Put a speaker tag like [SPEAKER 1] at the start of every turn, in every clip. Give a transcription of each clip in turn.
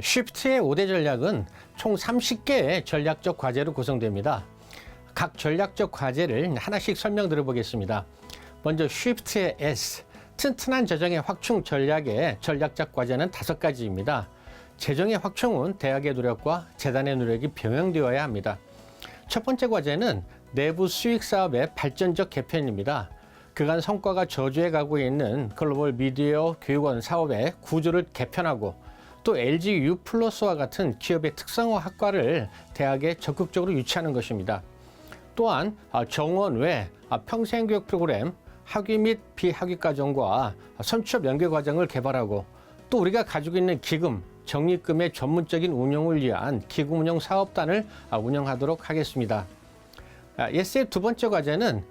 [SPEAKER 1] 쉬프트의 5대 전략은 총 30개의 전략적 과제로 구성됩니다. 각 전략적 과제를 하나씩 설명드려 보겠습니다. 먼저 쉬프트의 S, 튼튼한 재정의 확충 전략의 전략적 과제는 5가지입니다. 재정의 확충은 대학의 노력과 재단의 노력이 병행되어야 합니다. 첫 번째 과제는 내부 수익 사업의 발전적 개편입니다. 그간 성과가 저조해 가고 있는 글로벌 미디어 교육원 사업의 구조를 개편하고 또 LG U+와 같은 기업의 특성화 학과를 대학에 적극적으로 유치하는 것입니다. 또한 정원 외 평생교육 프로그램, 학위 및 비학위 과정과 선취업 연계 과정을 개발하고 또 우리가 가지고 있는 기금, 적립금의 전문적인 운영을 위한 기금 운영 사업단을 운영하도록 하겠습니다. 예스의 두 번째 과제는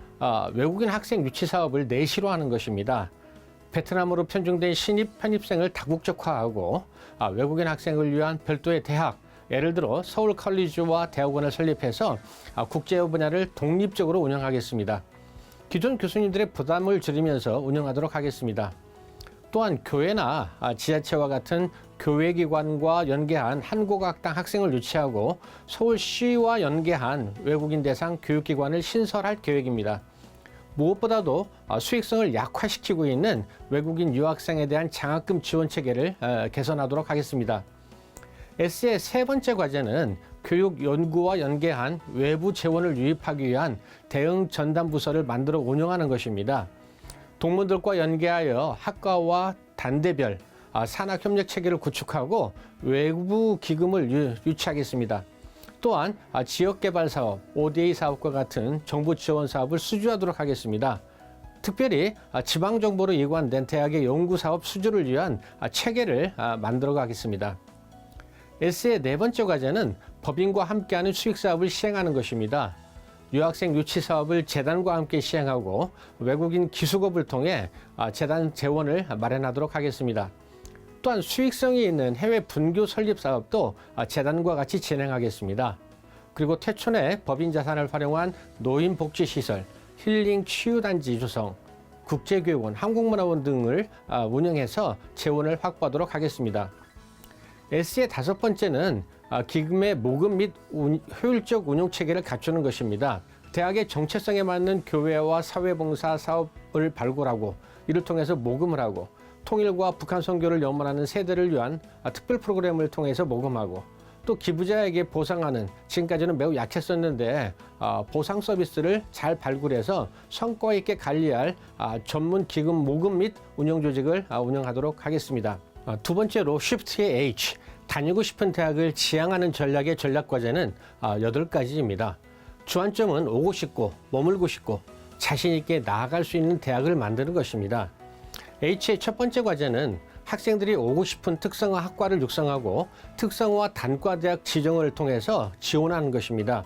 [SPEAKER 1] 외국인 학생 유치 사업을 내시로 하는 것입니다. 베트남으로 편중된 신입 편입생을 다국적화하고 외국인 학생을 위한 별도의 대학, 예를 들어 서울 컬리지와 대학원을 설립해서 국제어 분야를 독립적으로 운영하겠습니다. 기존 교수님들의 부담을 줄이면서 운영하도록 하겠습니다. 또한 교회나 지자체와 같은 교회기관과 연계한 한국학당 학생을 유치하고 서울시와 연계한 외국인 대상 교육기관을 신설할 계획입니다. 무엇보다도 수익성을 약화시키고 있는 외국인 유학생에 대한 장학금 지원 체계를 개선하도록 하겠습니다. S의 세 번째 과제는 교육 연구와 연계한 외부 재원을 유입하기 위한 대응 전담 부서를 만들어 운영하는 것입니다. 동문들과 연계하여 학과와 단대별 산학협력 체계를 구축하고 외부 기금을 유치하겠습니다. 또한 지역개발 사업, ODA 사업과 같은 정부 지원 사업을 수주하도록 하겠습니다. 특별히 지방정부로 이관된 대학의 연구사업 수주를 위한 체계를 만들어 가겠습니다. S의 네 번째 과제는 법인과 함께하는 수익사업을 시행하는 것입니다. 유학생 유치 사업을 재단과 함께 시행하고 외국인 기숙업을 통해 재단 재원을 마련하도록 하겠습니다. 또한 수익성이 있는 해외 분교 설립 사업도 재단과 같이 진행하겠습니다. 그리고 퇴촌의 법인 자산을 활용한 노인복지시설, 힐링 치유단지 조성, 국제교육원, 한국문화원 등을 운영해서 재원을 확보하도록 하겠습니다. S의 다섯 번째는 기금의 모금 및 효율적 운용 체계를 갖추는 것입니다. 대학의 정체성에 맞는 교회와 사회봉사 사업을 발굴하고 이를 통해서 모금을 하고 통일과 북한 선교를 염원하는 세대를 위한 특별 프로그램을 통해서 모금하고 또 기부자에게 보상하는, 지금까지는 매우 약했었는데 보상 서비스를 잘 발굴해서 성과 있게 관리할 전문 기금 모금 및 운영 조직을 운영하도록 하겠습니다. 두 번째로 쉬프트의 H, 다니고 싶은 대학을 지향하는 전략의 전략 과제는 8가지입니다. 주안점은 오고 싶고 머물고 싶고 자신 있게 나아갈 수 있는 대학을 만드는 것입니다. H의 첫 번째 과제는 학생들이 오고 싶은 특성화 학과를 육성하고 특성화 단과대학 지정을 통해서 지원하는 것입니다.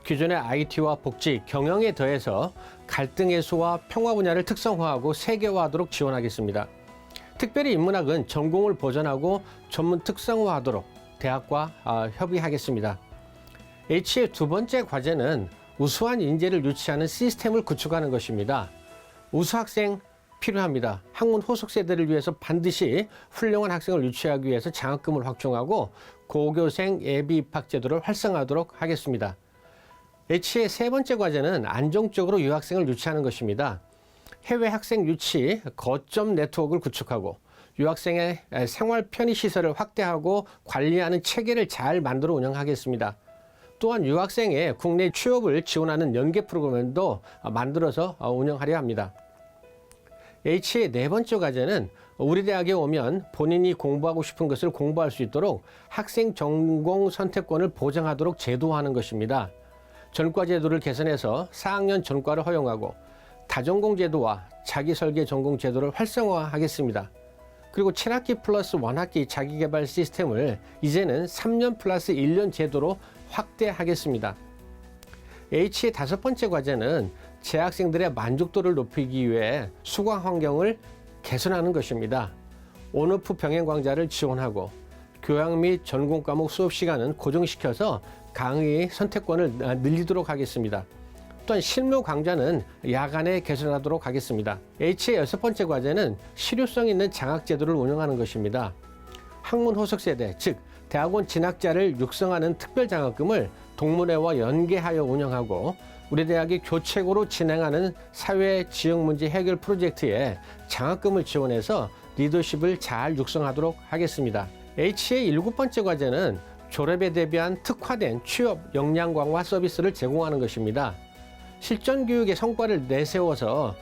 [SPEAKER 1] 기존의 IT와 복지, 경영에 더해서 갈등 해소와 평화 분야를 특성화하고 세계화하도록 지원하겠습니다. 특별히 인문학은 전공을 보전하고 전문 특성화하도록 대학과 협의하겠습니다. H의 두 번째 과제는 우수한 인재를 유치하는 시스템을 구축하는 것입니다. 우수 학생 필요합니다. 학문 호속 세대를 위해서 반드시 훌륭한 학생을 유치하기 위해서 장학금을 확충하고 고교생 예비 입학 제도를 활성화하도록 하겠습니다. H의 세 번째 과제는 안정적으로 유학생을 유치하는 것입니다. 해외 학생 유치 거점 네트워크를 구축하고 유학생의 생활 편의 시설을 확대하고 관리하는 체계를 잘 만들어 운영하겠습니다. 또한 유학생의 국내 취업을 지원하는 연계 프로그램도 만들어서 운영하려 합니다. H의 네 번째 과제는 우리 대학에 오면 본인이 공부하고 싶은 것을 공부할 수 있도록 학생 전공 선택권을 보장하도록 제도화하는 것입니다. 전과 제도를 개선해서 4학년 전과를 허용하고 다전공 제도와 자기설계 전공 제도를 활성화하겠습니다. 그리고 7학기 플러스 1학기 자기개발 시스템을 이제는 3년 플러스 1년 제도로 확대하겠습니다. H의 다섯 번째 과제는 재학생들의 만족도를 높이기 위해 수강 환경을 개선하는 것입니다. 온오프 병행 강좌를 지원하고 교양 및 전공 과목 수업 시간은 고정시켜서 강의 선택권을 늘리도록 하겠습니다. 또한 실무 강좌는 야간에 개선하도록 하겠습니다. H의 여섯 번째 과제는 실효성 있는 장학 제도를 운영하는 것입니다. 학문 호석 세대, 즉 대학원 진학자를 육성하는 특별 장학금을 동문회와 연계하여 운영하고 우리 대학이 교책으로 진행하는 사회 지역 문제 해결 프로젝트에 장학금을 지원해서 리더십을 잘 육성하도록 하겠습니다. H의 7번째 과제는 졸업에 대비한 특화된 취업 역량 강화 서비스를 제공하는 것입니다. 실전 교육의 성과를 내세워서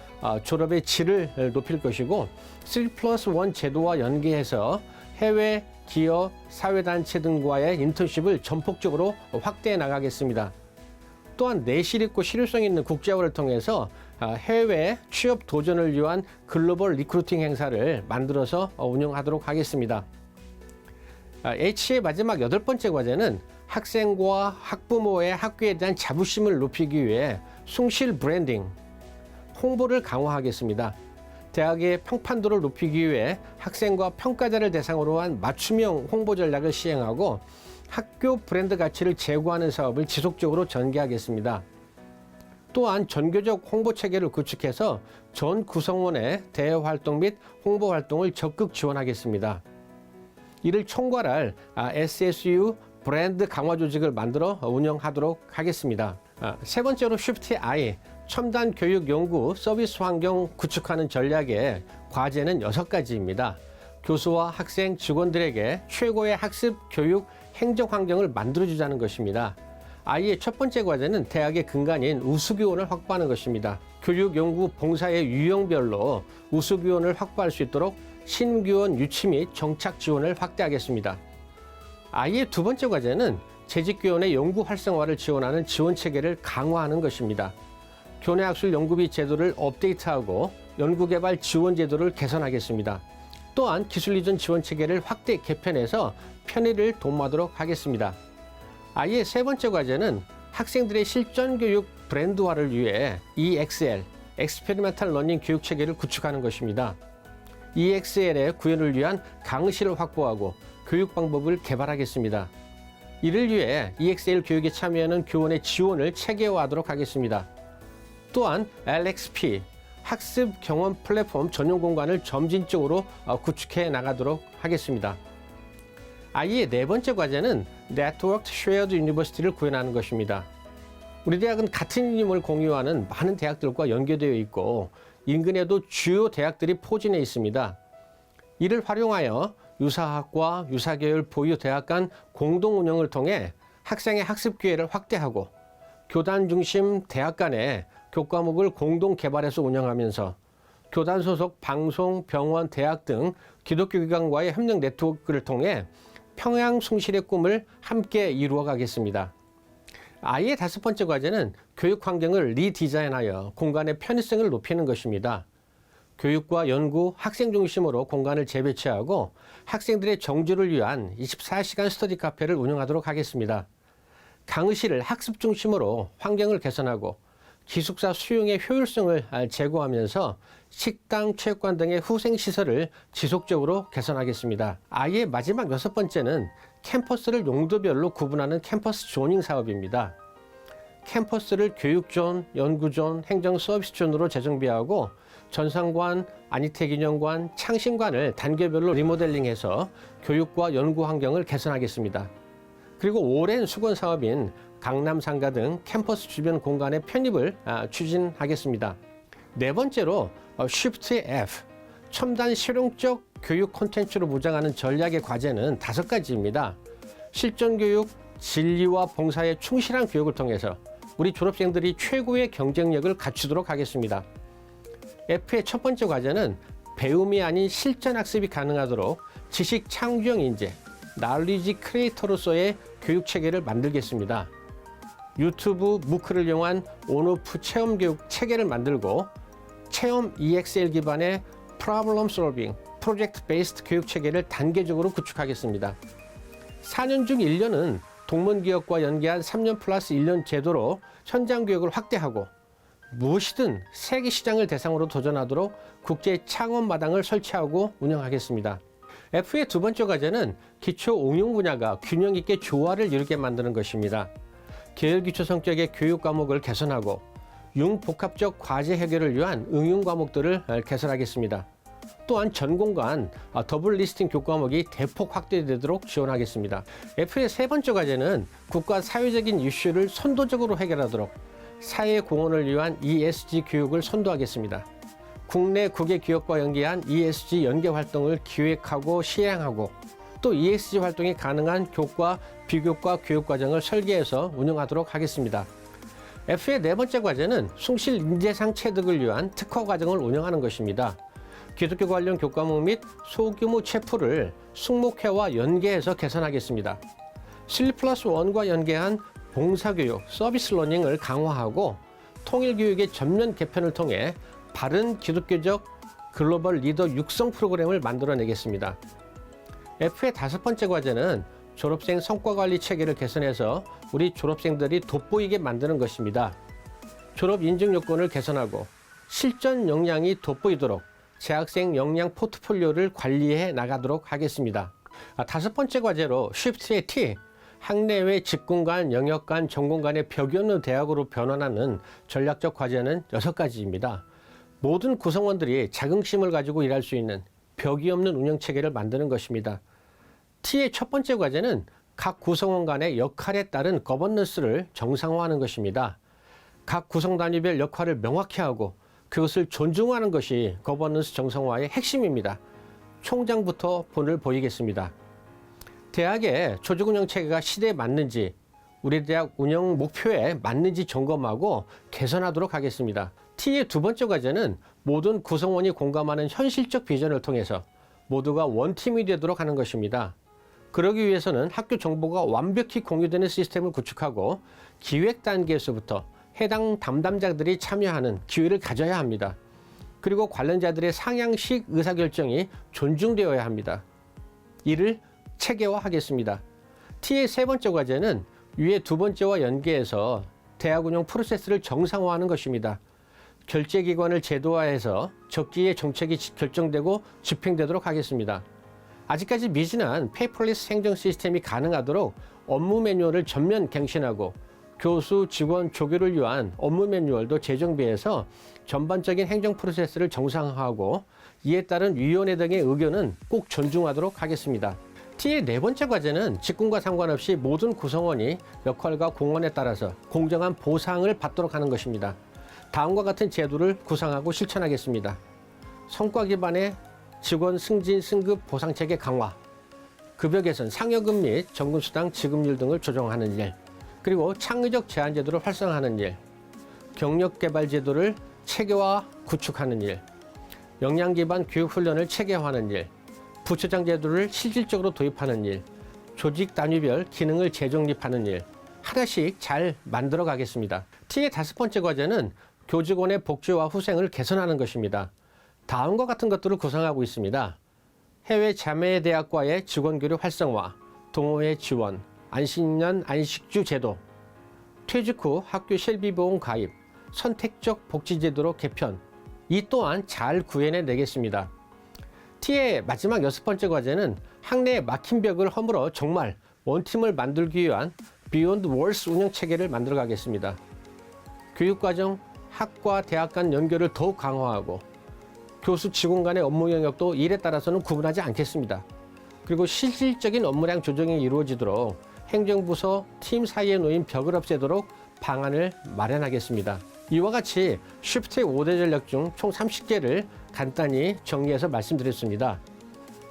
[SPEAKER 1] 졸업의 질을 높일 것이고 3+1 제도와 연계해서 해외 기업, 사회단체 등과의 인턴십을 전폭적으로 확대해 나가겠습니다. 또한 내실 있고 실효성 있는 국제화를 통해서 해외 취업 도전을 위한 글로벌 리크루팅 행사를 만들어서 운영하도록 하겠습니다. H의 마지막 8번째 과제는 학생과 학부모의 학교에 대한 자부심을 높이기 위해 숭실 브랜딩, 홍보를 강화하겠습니다. 대학의 평판도를 높이기 위해 학생과 평가자를 대상으로 한 맞춤형 홍보 전략을 시행하고 학교 브랜드 가치를 제고하는 사업을 지속적으로 전개하겠습니다. 또한 전교적 홍보 체계를 구축해서 전 구성원의 대외 활동 및 홍보 활동을 적극 지원하겠습니다. 이를 총괄할 SSU 브랜드 강화 조직을 만들어 운영하도록 하겠습니다. 세 번째로 Shift I, 첨단 교육 연구 서비스 환경 구축하는 전략의 과제는 6가지입니다. 교수와 학생, 직원들에게 최고의 학습, 교육, 행정 환경을 만들어주자는 것입니다. I의 첫 번째 과제는 대학의 근간인 우수교원을 확보하는 것입니다. 교육, 연구, 봉사의 유형별로 우수교원을 확보할 수 있도록 신규원 유치 및 정착 지원을 확대하겠습니다. I의 두 번째 과제는 재직교원의 연구 활성화를 지원하는 지원 체계를 강화하는 것입니다. 교내학술 연구비 제도를 업데이트하고 연구개발 지원 제도를 개선하겠습니다. 또한 기술 이전 지원 체계를 확대 개편해서 편의를 도모하도록 하겠습니다. I의 세 번째 과제는 학생들의 실전 교육 브랜드화를 위해 EXL, Experimental Learning 교육 체계를 구축하는 것입니다. EXL의 구현을 위한 강의실을 확보하고 교육 방법을 개발하겠습니다. 이를 위해 EXL 교육에 참여하는 교원의 지원을 체계화하도록 하겠습니다. 또한 LXP, 학습 경험 플랫폼 전용 공간을 점진적으로 구축해 나가도록 하겠습니다. I의 네 번째 과제는 Networked Shared University를 구현하는 것입니다. 우리 대학은 같은 이름을 공유하는 많은 대학들과 연계되어 있고 인근에도 주요 대학들이 포진해 있습니다. 이를 활용하여 유사학과 유사계열 보유 대학 간 공동 운영을 통해 학생의 학습 기회를 확대하고 교단 중심 대학 간의 교과목을 공동 개발해서 운영하면서 교단 소속 방송, 병원, 대학 등 기독교 기관과의 협력 네트워크를 통해 평양 숭실의 꿈을 함께 이루어 가겠습니다. I의 다섯 번째 과제는 교육 환경을 리디자인하여 공간의 편의성을 높이는 것입니다. 교육과 연구, 학생 중심으로 공간을 재배치하고 학생들의 정주를 위한 24시간 스터디 카페를 운영하도록 하겠습니다. 강의실을 학습 중심으로 환경을 개선하고 기숙사 수용의 효율성을 제고하면서 식당, 체육관 등의 후생시설을 지속적으로 개선하겠습니다. I의 마지막 6번째는 캠퍼스를 용도별로 구분하는 캠퍼스 조닝 사업입니다. 캠퍼스를 교육존, 연구존, 행정 서비스존으로 재정비하고 전산관, 아니텍 기념관, 창신관을 단계별로 리모델링해서 교육과 연구 환경을 개선하겠습니다. 그리고 오랜 수건 사업인 강남상가 등 캠퍼스 주변 공간의 편입을 추진하겠습니다. 네 번째로 Shift F, 첨단 실용적 교육 콘텐츠로 무장하는 전략의 과제는 5가지입니다. 실전 교육, 진리와 봉사에 충실한 교육을 통해서 우리 졸업생들이 최고의 경쟁력을 갖추도록 하겠습니다. F의 첫 번째 과제는 배움이 아닌 실전 학습이 가능하도록 지식 창조형 인재, 날리지 크리에이터로서의 교육 체계를 만들겠습니다. 유튜브, 무크를 이용한 온오프 체험 교육 체계를 만들고 체험 EXL 기반의 Problem Solving, Project Based 교육 체계를 단계적으로 구축하겠습니다. 4년 중 1년은 동문기업과 연계한 3년 플러스 1년 제도로 현장 교육을 확대하고 무엇이든 세계 시장을 대상으로 도전하도록 국제 창업 마당을 설치하고 운영하겠습니다. F의 두 번째 과제는 기초 응용 분야가 균형 있게 조화를 이루게 만드는 것입니다. 계열 기초 성격의 교육 과목을 개선하고 융복합적 과제 해결을 위한 응용 과목들을 개설하겠습니다. 또한 전공 간 더블 리스팅 교과목이 대폭 확대되도록 지원하겠습니다. F의 세 번째 과제는 국가 사회적인 이슈를 선도적으로 해결하도록 사회 공헌을 위한 ESG 교육을 선도하겠습니다. 국내 국외 기업과 연계한 ESG 연계 활동을 기획하고 시행하고 또 ESG 활동이 가능한 교과, 비교과 교육 과정을 설계해서 운영하도록 하겠습니다. F의 네 번째 과제는 숭실 인재상 체득을 위한 특화 과정을 운영하는 것입니다. 기독교 관련 교과목 및 소규모 체프를 숙목회와 연계해서 개선하겠습니다. 3+1과 연계한 봉사교육, 서비스 러닝을 강화하고 통일교육의 전면 개편을 통해 바른 기독교적 글로벌 리더 육성 프로그램을 만들어내겠습니다. F의 다섯 번째 과제는 졸업생 성과관리 체계를 개선해서 우리 졸업생들이 돋보이게 만드는 것입니다. 졸업 인증 요건을 개선하고 실전 역량이 돋보이도록 재학생 역량 포트폴리오를 관리해 나가도록 하겠습니다. 다섯 번째 과제로 쉬프트의 T, 학내외 직군 간, 영역 간, 전공 간의 벽이 없는 대학으로 변환하는 전략적 과제는 6가지입니다. 모든 구성원들이 자긍심을 가지고 일할 수 있는 벽이 없는 운영체계를 만드는 것입니다. T의 첫 번째 과제는 각 구성원 간의 역할에 따른 거버넌스를 정상화하는 것입니다. 각 구성 단위별 역할을 명확히 하고 그것을 존중하는 것이 거버넌스 정상화의 핵심입니다. 총장부터 본을 보이겠습니다. 대학의 조직 운영 체계가 시대에 맞는지, 우리 대학 운영 목표에 맞는지 점검하고 개선하도록 하겠습니다. T의 두 번째 과제는 모든 구성원이 공감하는 현실적 비전을 통해서 모두가 원팀이 되도록 하는 것입니다. 그러기 위해서는 학교 정보가 완벽히 공유되는 시스템을 구축하고 기획 단계에서부터 해당 담당자들이 참여하는 기회를 가져야 합니다. 그리고 관련자들의 상향식 의사결정이 존중되어야 합니다. 이를 체계화하겠습니다. T의 세 번째 과제는 위의 두 번째와 연계해서 대학 운영 프로세스를 정상화하는 것입니다. 결제기관을 제도화해서 적기에 정책이 결정되고 집행되도록 하겠습니다. 아직까지 미진한 페이퍼리스 행정 시스템이 가능하도록 업무 매뉴얼을 전면 갱신하고 교수, 직원, 조교를 위한 업무 매뉴얼도 재정비해서 전반적인 행정 프로세스를 정상화하고 이에 따른 위원회 등의 의견은 꼭 존중하도록 하겠습니다. T의 네 번째 과제는 직군과 상관없이 모든 구성원이 역할과 공헌에 따라서 공정한 보상을 받도록 하는 것입니다. 다음과 같은 제도를 구상하고 실천하겠습니다. 성과 기반의 직원 승진, 승급 보상체계 강화, 급여 개선, 상여금 및 정근수당 지급률 등을 조정하는 일, 그리고 창의적 제한제도를 활성화하는 일, 경력개발 제도를 체계화 구축하는 일, 역량 기반 교육훈련을 체계화하는 일, 부처장 제도를 실질적으로 도입하는 일, 조직 단위별 기능을 재정립하는 일, 하나씩 잘 만들어 가겠습니다. T의 다섯 번째 과제는 교직원의 복지와 후생을 개선하는 것입니다. 다음과 같은 것들을 구성하고 있습니다. 해외 자매대학과의 직원교류 활성화, 동호회 지원, 안식년 안식주 제도, 퇴직 후 학교 실비보험 가입, 선택적 복지제도로 개편, 이 또한 잘 구현해 내겠습니다. T의 마지막 여섯 번째 과제는 학내의 막힌 벽을 허물어 정말 원팀을 만들기 위한 Beyond Walls 운영체계를 만들어 가겠습니다. 교육과정, 학과, 대학 간 연결을 더욱 강화하고 교수, 직원 간의 업무 영역도 일에 따라서는 구분하지 않겠습니다. 그리고 실질적인 업무량 조정이 이루어지도록 행정부서, 팀 사이에 놓인 벽을 없애도록 방안을 마련하겠습니다. 이와 같이 쉬프트의 5대 전략 중 총 30개를 간단히 정리해서 말씀드렸습니다.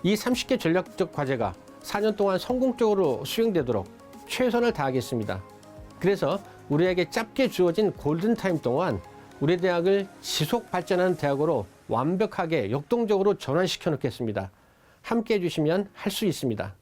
[SPEAKER 1] 이 30개 전략적 과제가 4년 동안 성공적으로 수행되도록 최선을 다하겠습니다. 그래서 우리에게 짧게 주어진 골든타임 동안 우리 대학을 지속 발전하는 대학으로 완벽하게 역동적으로 전환시켜 놓겠습니다. 함께 해주시면 할 수 있습니다.